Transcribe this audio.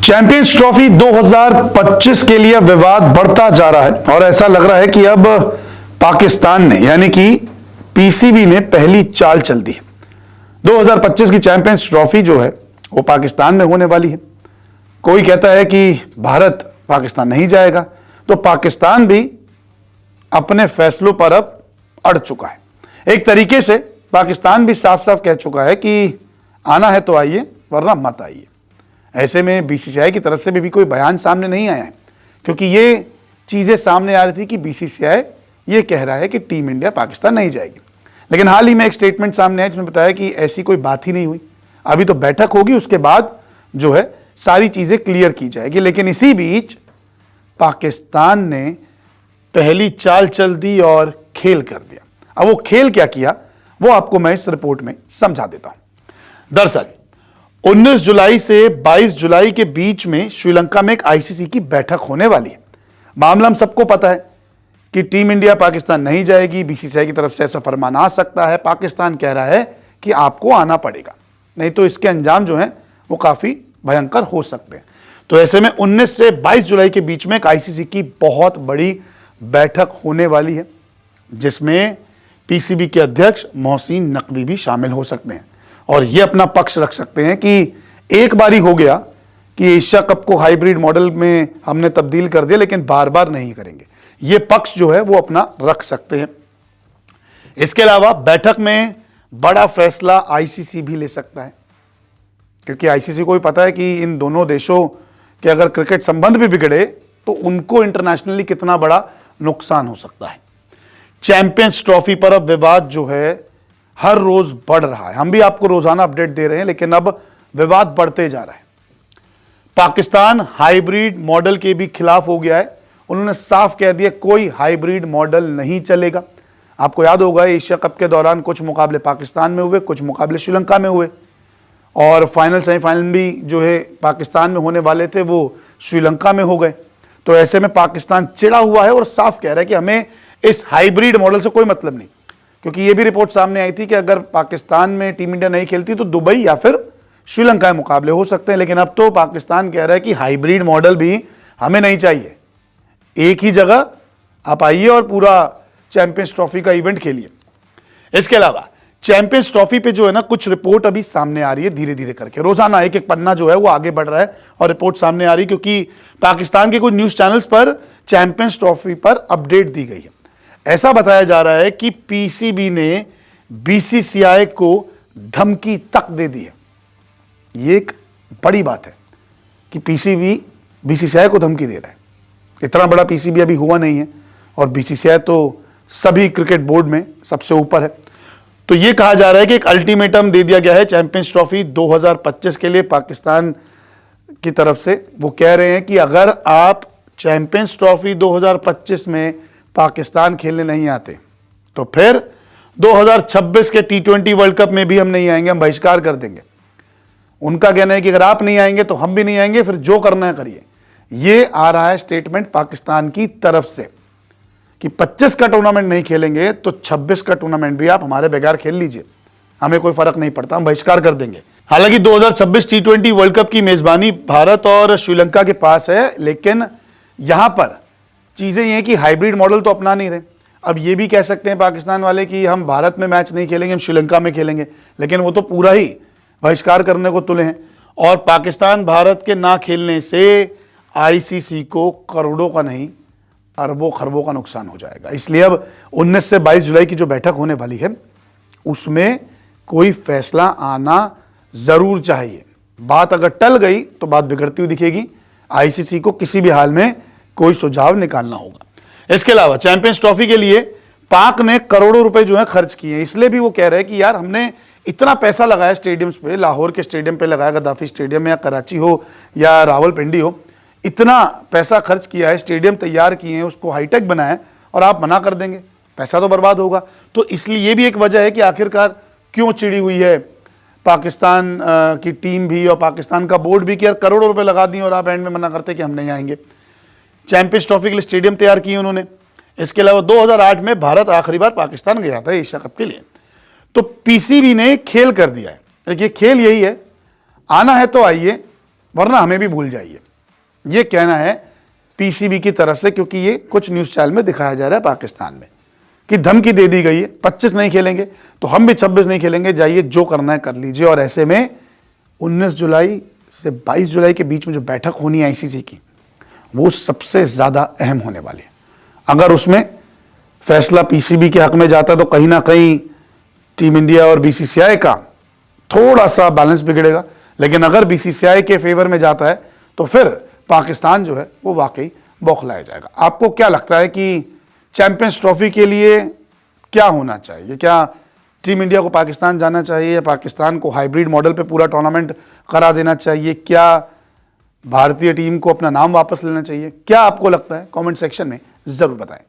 Champions trophy 2025 के लिए विवाद बढ़ता जा रहा है और ऐसा लग रहा है कि अब पाकिस्तान ने यानी कि पीसीबी ने पहली चाल चल दी है। 2025 की चैंपियंस ट्रॉफी जो है वो पाकिस्तान में होने वाली है। कोई कहता है कि भारत पाकिस्तान नहीं जाएगा, तो पाकिस्तान भी अपने फैसलों पर अब अड़ चुका है। एक तरीके से पाकिस्तान भी साफ साफ कह चुका है कि आना है तो आइए वरना मत आइए। ऐसे में बीसीसीआई की तरफ से भी कोई बयान सामने नहीं आया है, क्योंकि ये चीज़ें सामने आ रही थी कि बीसीसीआई ये कह रहा है कि टीम इंडिया पाकिस्तान नहीं जाएगी। लेकिन हाल ही में एक स्टेटमेंट सामने आया जिसमें बताया कि ऐसी कोई बात ही नहीं हुई। अभी तो बैठक होगी, उसके बाद जो है सारी चीज़ें क्लियर की जाएगी। लेकिन इसी बीच पाकिस्तान ने पहली चाल चल दी और खेल कर दिया। अब वो खेल क्या किया वो आपको मैं इस रिपोर्ट में समझा देता हूं। दरअसल 19 जुलाई से 22 जुलाई के बीच में श्रीलंका में एक आईसीसी की बैठक होने वाली है। मामला हम सबको पता है कि टीम इंडिया पाकिस्तान नहीं जाएगी। बीसीसीआई की तरफ से ऐसा फरमान आ सकता है। पाकिस्तान कह रहा है कि आपको आना पड़ेगा, नहीं तो इसके अंजाम जो हैं वो काफी भयंकर हो सकते हैं। तो ऐसे में 19 से 22 जुलाई के बीच में एक आईसीसी की बहुत बड़ी बैठक होने वाली है, जिसमें पीसीबी के अध्यक्ष मोहसिन नकवी भी शामिल हो सकते हैं और ये अपना पक्ष रख सकते हैं कि एक बारी हो गया कि एशिया कप को हाइब्रिड मॉडल में हमने तब्दील कर दिया, लेकिन बार बार नहीं करेंगे। ये पक्ष जो है वो अपना रख सकते हैं। इसके अलावा बैठक में बड़ा फैसला आईसीसी भी ले सकता है, क्योंकि आईसीसी को भी पता है कि इन दोनों देशों के अगर क्रिकेट संबंध भी बिगड़े तो उनको इंटरनेशनली कितना बड़ा नुकसान हो सकता है। चैंपियंस ट्रॉफी पर अब विवाद जो है हर रोज बढ़ रहा है। हम भी आपको रोजाना अपडेट दे रहे हैं, लेकिन अब विवाद बढ़ते जा रहा है। पाकिस्तान हाइब्रिड मॉडल के भी खिलाफ हो गया है। उन्होंने साफ कह दिया कोई हाइब्रिड मॉडल नहीं चलेगा। आपको याद होगा एशिया कप के दौरान कुछ मुकाबले पाकिस्तान में हुए, कुछ मुकाबले श्रीलंका में हुए और फाइनल सेमीफाइनल भी जो है पाकिस्तान में होने वाले थे वो श्रीलंका में हो गए। तो ऐसे में पाकिस्तान चिढ़ा हुआ है और साफ कह रहा है कि हमें इस हाइब्रिड मॉडल से कोई मतलब नहीं, क्योंकि ये भी रिपोर्ट सामने आई थी कि अगर पाकिस्तान में टीम इंडिया नहीं खेलती तो दुबई या फिर श्रीलंका में मुकाबले हो सकते हैं। लेकिन अब तो पाकिस्तान कह रहा है कि हाइब्रिड मॉडल भी हमें नहीं चाहिए, एक ही जगह आप आइए और पूरा चैंपियंस ट्रॉफी का इवेंट खेलिए। इसके अलावा चैंपियंस ट्रॉफी पे जो है ना कुछ रिपोर्ट अभी सामने आ रही है, धीरे धीरे करके रोजाना एक एक पन्ना जो है वो आगे बढ़ रहा है और रिपोर्ट सामने आ रही है, क्योंकि पाकिस्तान के कुछ न्यूज चैनल्स पर चैंपियंस ट्रॉफी पर अपडेट दी गई है। ऐसा बताया जा रहा है कि पीसीबी ने बीसीसीआई को धमकी तक दे दी है। ये एक बड़ी बात है कि पीसीबी बीसीसीआई को धमकी दे रहा है। इतना बड़ा पीसीबी अभी हुआ नहीं है और बीसीसीआई तो सभी क्रिकेट बोर्ड में सबसे ऊपर है। तो ये कहा जा रहा है कि एक अल्टीमेटम दे दिया गया है चैंपियंस ट्रॉफी 2025 के लिए पाकिस्तान की तरफ से। वो कह रहे हैं कि अगर आप चैंपियंस ट्रॉफी 2025 में पाकिस्तान खेलने नहीं आते तो फिर 2026 के T20 वर्ल्ड कप में भी हम नहीं आएंगे, हम बहिष्कार कर देंगे। उनका कहना है कि अगर आप नहीं आएंगे तो हम भी नहीं आएंगे, फिर जो करना है करिए। ये आ रहा है स्टेटमेंट पाकिस्तान की तरफ से कि 25 का टूर्नामेंट नहीं खेलेंगे तो 26 का टूर्नामेंट भी आप हमारे बगैर खेल लीजिए, हमें कोई फर्क नहीं पड़ता, हम बहिष्कार कर देंगे। हालांकि 2026 T20 वर्ल्ड कप की मेजबानी भारत और श्रीलंका के पास है, लेकिन यहां पर चीजें ये हैं कि हाइब्रिड मॉडल तो अपना नहीं रहे। अब ये भी कह सकते हैं पाकिस्तान वाले कि हम भारत में मैच नहीं खेलेंगे, हम श्रीलंका में खेलेंगे, लेकिन वो तो पूरा ही बहिष्कार करने को तुले हैं। और पाकिस्तान भारत के ना खेलने से आईसीसी को करोड़ों का नहीं अरबों खरबों का नुकसान हो जाएगा। इसलिए अब 19 से 22 जुलाई की जो बैठक होने वाली है उसमें कोई फैसला आना जरूर चाहिए। बात अगर टल गई तो बात बिगड़ती हुई दिखेगी। आईसीसी को किसी भी हाल में कोई सुझाव निकालना होगा। इसके अलावा चैंपियंस ट्रॉफी के लिए पाक ने करोड़ों रुपए जो है खर्च किए हैं। इसलिए भी वो कह रहे हैं कि यार हमने इतना पैसा लगाया स्टेडियम्स पे, लाहौर के स्टेडियम पे लगाया, गद्दाफी स्टेडियम या कराची हो या रावलपिंडी हो, इतना पैसा खर्च किया है, स्टेडियम तैयार किए हैं, उसको हाईटेक बनाया और आप मना कर देंगे, पैसा तो बर्बाद होगा। तो इसलिए ये भी एक वजह है कि आखिरकार क्यों चिड़ी हुई है पाकिस्तान की टीम भी और पाकिस्तान का बोर्ड भी कि यार करोड़ों रुपए लगा दिए और आप एंड में मना करते कि हम नहीं आएंगे। चैंपियंस ट्रॉफी के लिए स्टेडियम तैयार किए उन्होंने। इसके अलावा 2008 में भारत आखिरी बार पाकिस्तान गया था एशिया कप के लिए। तो पीसीबी ने खेल कर दिया है। देखिए खेल यही है, आना है तो आइए वरना हमें भी भूल जाइए। ये कहना है पीसीबी की तरफ से, क्योंकि ये कुछ न्यूज़ चैनल में दिखाया जा रहा है पाकिस्तान में कि धमकी दे दी गई है 25 नहीं खेलेंगे तो हम भी 26 नहीं खेलेंगे, जाइए जो करना है कर लीजिए। और ऐसे में 19 जुलाई से 22 जुलाई के बीच में जो बैठक होनी है आईसीसी की, वो सबसे ज़्यादा अहम होने वाली है। अगर उसमें फैसला पीसीबी के हक में जाता है तो कहीं ना कहीं टीम इंडिया और बीसीसीआई का थोड़ा सा बैलेंस बिगड़ेगा, लेकिन अगर बीसीसीआई के फेवर में जाता है तो फिर पाकिस्तान जो है वो वाकई बौखलाया जाएगा। आपको क्या लगता है कि चैंपियंस ट्रॉफी के लिए क्या होना चाहिए? क्या टीम इंडिया को पाकिस्तान जाना चाहिए या पाकिस्तान को हाइब्रिड मॉडल पे पूरा टूर्नामेंट करा देना चाहिए? क्या भारतीय टीम को अपना नाम वापस लेना चाहिए? क्या आपको लगता है? कमेंट सेक्शन में ज़रूर बताएं।